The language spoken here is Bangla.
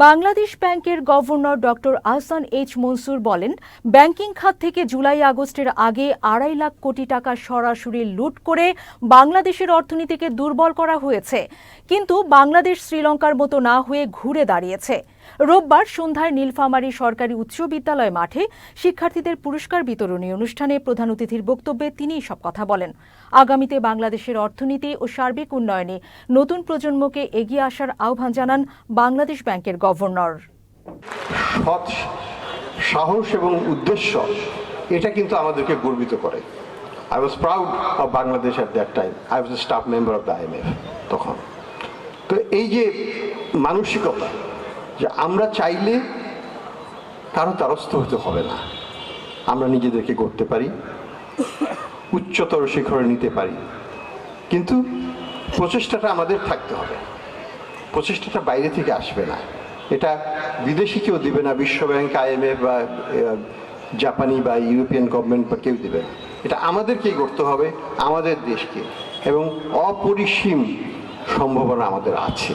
বাংলাদেশ ব্যাংকের governor doctor Ahsan H Mansur বলেন, ব্যাংকিং খাত থেকে জুলাই আগস্টের আগে ২.৫ লাখ কোটি টাকা সরাসরি লুট করে বাংলাদেশের অর্থনীতিকে দুর্বল করা হয়েছে। কিন্তু বাংলাদেশ শ্রীলঙ্কার মতো না হয়ে ঘুরে দাঁড়িয়েছে। রোববার সন্ধ্যায় নীলফামারী সরকারি উচ্চ বিদ্যালয় মাঠে শিক্ষার্থীদের পুরস্কার বিতরণী অনুষ্ঠানে প্রধান অতিথির বক্তব্যে তিনি সব কথা বলেন। আগামীতে বাংলাদেশের অর্থনীতি ও সার্বিক উন্নয়নে নতুন প্রজন্মকে এগিয়ে আসার আহ্বান জানান বাংলাদেশ ব্যাংকের গভর্নর। সৎ সাহস এবং উদ্দেশ্য এটা কিন্তু আমাদেরকে গর্বিত করে। I was proud of Bangladesh at that time. I was a staff member of the IMF তখন। তো এই যে মানসিকতা যে আমরা চাইলে কারো দ্বারস্থ হতে হবে না, আমরা নিজেদেরকে করতে পারি, উচ্চতর শিখরে নিতে পারি, কিন্তু প্রচেষ্টাটা আমাদের থাকতে হবে। প্রচেষ্টাটা বাইরে থেকে আসবে না, এটা বিদেশি কেউ দিবে না, বিশ্বব্যাংক, IMF বা জাপানি বা ইউরোপিয়ান গভর্নমেন্ট বা কেউ দেবে না। এটা আমাদেরকেই করতে হবে, আমাদের দেশকে, এবং অপরিসীম সম্ভাবনা আমাদের আছে।